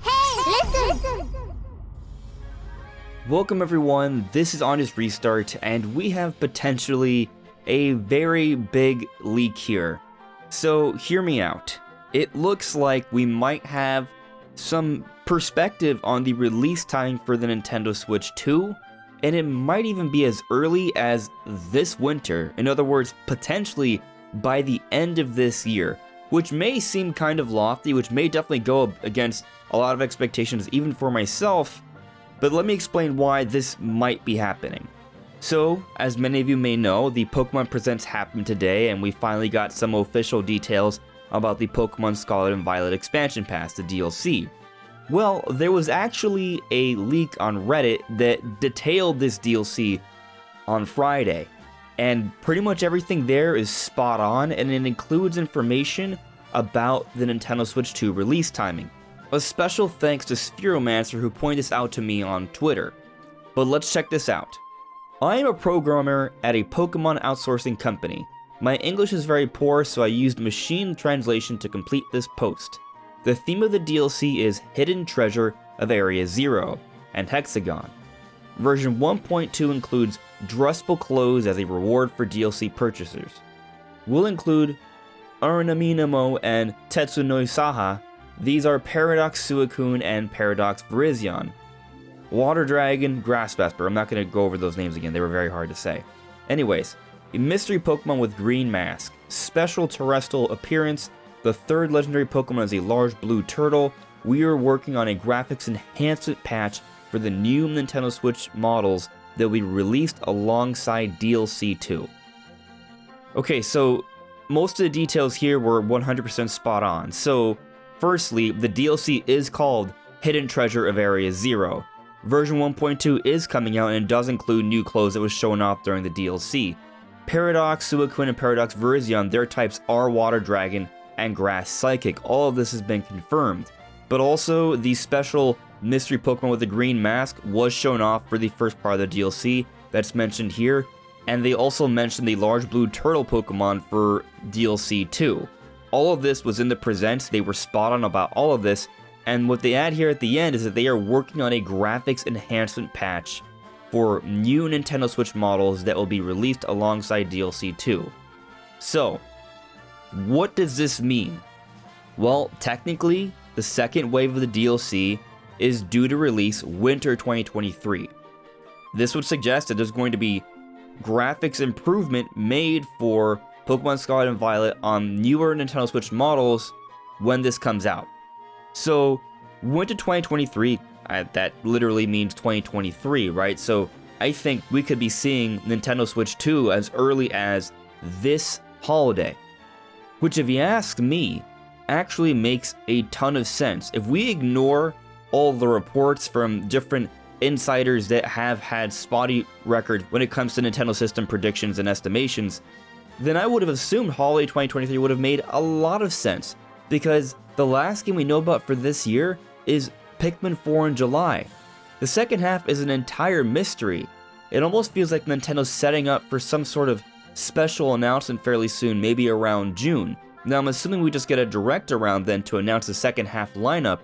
Hey, listen! Welcome everyone, this is Honest Restart, and we have potentially a very big leak here. So hear me out. It looks like we might have some perspective on the release time for the Nintendo Switch 2, and it might even be as early as this winter. In other words, potentially by the end of this year, which may seem kind of lofty, which may definitely go against a lot of expectations even for myself, but let me explain why this might be happening. So, as many of you may know, the Pokémon Presents happened today, and we finally got some official details about the Pokémon Scarlet and Violet expansion pass, the DLC. Well, there was actually a leak on Reddit that detailed this DLC on Friday, and pretty much everything there is spot on, and it includes information about the Nintendo Switch 2 release timing. A special thanks to Spheromancer who pointed this out to me on Twitter. But let's check this out. I am a programmer at a Pokemon outsourcing company. My English is very poor, so I used machine translation to complete this post. The theme of the DLC is Hidden Treasure of Area 0 and Hexagon. Version 1.2 includes dressable clothes as a reward for DLC purchasers. We'll include Aranaminamo and Tetsunoi Saha. These are Paradox Suicune and Paradox Virizion. Water Dragon, Grass Vesper. I'm not going to go over those names again, they were very hard to say. Anyways, a mystery Pokemon with green mask. Special terrestrial appearance. The third legendary Pokemon is a large blue turtle. We are working on a graphics enhancement patch for the new Nintendo Switch models that will be released alongside DLC 2. Okay, so most of the details here were 100% spot on. So, firstly, the DLC is called Hidden Treasure of Area 0. Version 1.2 is coming out and does include new clothes that was shown off during the DLC. Paradox, Suicune, and Paradox Virizion, their types are Water Dragon and Grass Psychic. All of this has been confirmed. But also, the special mystery Pokemon with the green mask was shown off for the first part of the DLC that's mentioned here. And they also mentioned the large blue turtle Pokemon for DLC 2. All of this was in the Presents, they were spot on about all of this, and what they add here at the end is that they are working on a graphics enhancement patch for new Nintendo Switch models that will be released alongside DLC 2. So, what does this mean? Well, technically, the second wave of the DLC is due to release winter 2023. This would suggest that there's going to be graphics improvement made for Pokemon Scarlet and Violet on newer Nintendo Switch models when this comes out. So, winter 2023, that literally means 2023, right? So, I think we could be seeing Nintendo Switch 2 as early as this holiday. Which, if you ask me, actually makes a ton of sense. If we ignore all the reports from different insiders that have had spotty records when it comes to Nintendo system predictions and estimations, then I would have assumed holiday 2023 would have made a lot of sense, because the last game we know about for this year is Pikmin 4 in July. The second half is an entire mystery. It almost feels like Nintendo's setting up for some sort of special announcement fairly soon, maybe around June. Now I'm assuming we just get a direct around then to announce the second half lineup,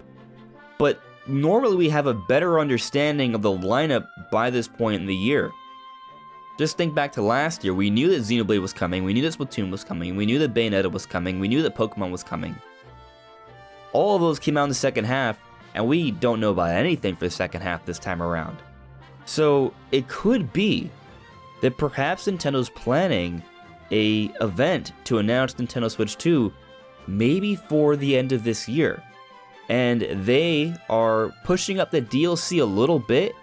but normally we have a better understanding of the lineup by this point in the year. Just think back to last year, we knew that Xenoblade was coming, we knew that Splatoon was coming, we knew that Bayonetta was coming, we knew that Pokemon was coming. All of those came out in the second half, and we don't know about anything for the second half this time around. So, it could be that perhaps Nintendo's planning an event to announce Nintendo Switch 2 maybe for the end of this year. And they are pushing up the DLC a little bit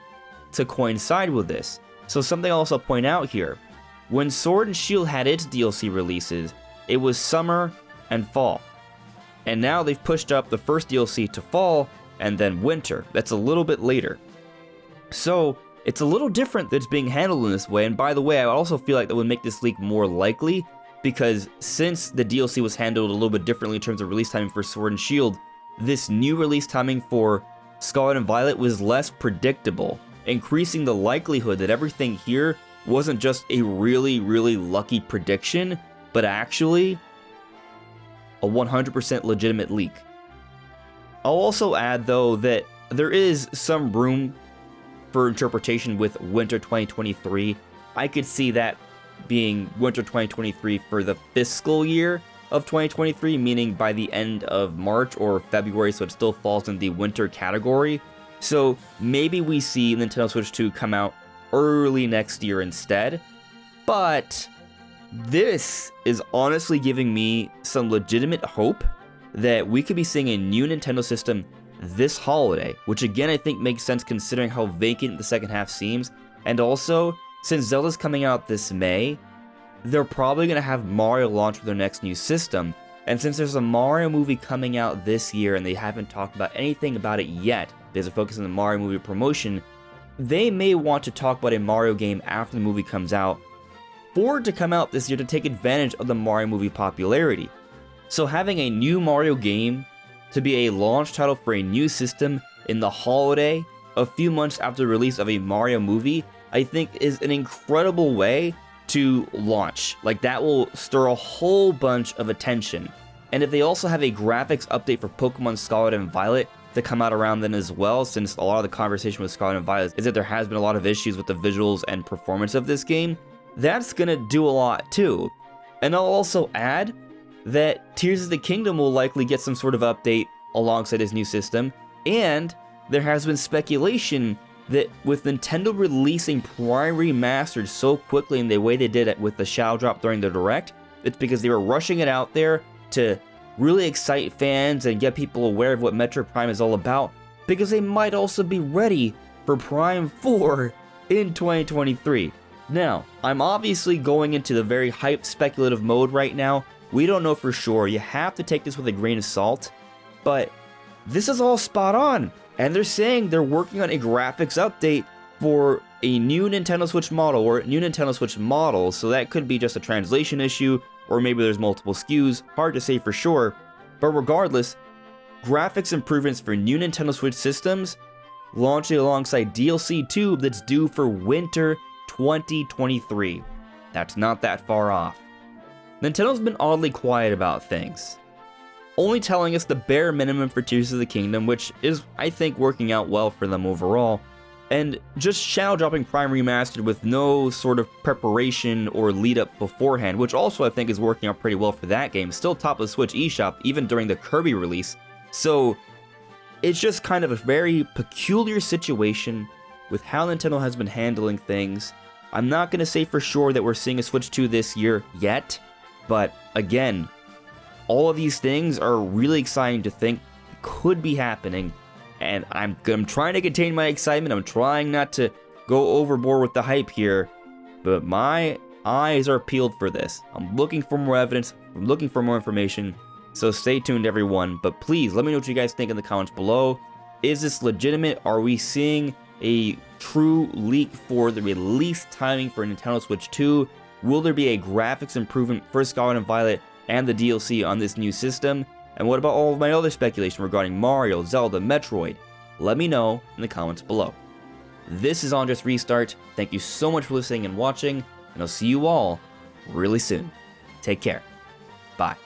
to coincide with this. So something I'll also point out here, when Sword and Shield had its DLC releases, it was summer and fall. And now they've pushed up the first DLC to fall and then winter. That's a little bit later. So it's a little different that's being handled in this way. And by the way, I also feel like that would make this leak more likely, because since the DLC was handled a little bit differently in terms of release timing for Sword and Shield, this new release timing for Scarlet and Violet was less predictable, increasing the likelihood that everything here wasn't just a really, really lucky prediction, but actually a 100% legitimate leak. I'll also add though that there is some room for interpretation with winter 2023. I could see that being winter 2023 for the fiscal year of 2023, meaning by the end of March or February, so it still falls in the winter category. So maybe we see Nintendo Switch 2 come out early next year instead. But this is honestly giving me some legitimate hope that we could be seeing a new Nintendo system this holiday, which again I think makes sense considering how vacant the second half seems. And also, since Zelda's coming out this May, they're probably going to have Mario launch with their next new system. And since there's a Mario movie coming out this year and they haven't talked about anything about it yet, because they're focusing on the Mario movie promotion, they may want to talk about a Mario game after the movie comes out for it to come out this year to take advantage of the Mario movie popularity. So having a new Mario game to be a launch title for a new system in the holiday, a few months after the release of a Mario movie, I think is an incredible way to launch. Like, that will stir a whole bunch of attention. And if they also have a graphics update for Pokémon Scarlet and Violet to come out around then as well, since a lot of the conversation with Scarlet and Violet is that there has been a lot of issues with the visuals and performance of this game, that's gonna do a lot too. And I'll also add that Tears of the Kingdom will likely get some sort of update alongside his new system, and there has been speculation that with Nintendo releasing Prime Remastered so quickly in the way they did it with the Shadow Drop during the Direct, it's because they were rushing it out there to really excite fans and get people aware of what Metroid Prime is all about, because they might also be ready for Prime 4 in 2023. Now, I'm obviously going into the very hyped speculative mode right now. We don't know for sure, you have to take this with a grain of salt, but this is all spot on. And they're saying they're working on a graphics update for a new Nintendo Switch model, or new Nintendo Switch models, so that could be just a translation issue, or maybe there's multiple SKUs, hard to say for sure. But regardless, graphics improvements for new Nintendo Switch systems launching alongside DLC 2 that's due for winter 2023. That's not that far off. Nintendo's been oddly quiet about things, only telling us the bare minimum for Tears of the Kingdom, which is, I think, working out well for them overall, and just Shadow dropping Prime Remastered with no sort of preparation or lead up beforehand, which also I think is working out pretty well for that game, still top of the Switch eShop even during the Kirby release. So it's just kind of a very peculiar situation with how Nintendo has been handling things. I'm not going to say for sure that we're seeing a Switch 2 this year yet, but again, all of these things are really exciting to think could be happening, and I'm trying to contain my excitement. I'm trying not to go overboard with the hype here, but my eyes are peeled for this. I'm looking for more evidence, I'm looking for more information, so stay tuned everyone. But please, let me know what you guys think in the comments below. Is this legitimate? Are we seeing a true leak for the release timing for Nintendo Switch 2? Will there be a graphics improvement for Scarlet and Violet and the DLC on this new system? And what about all of my other speculation regarding Mario, Zelda, Metroid? Let me know in the comments below. This is On Just Restart. Thank you so much for listening and watching, and I'll see you all really soon. Take care. Bye.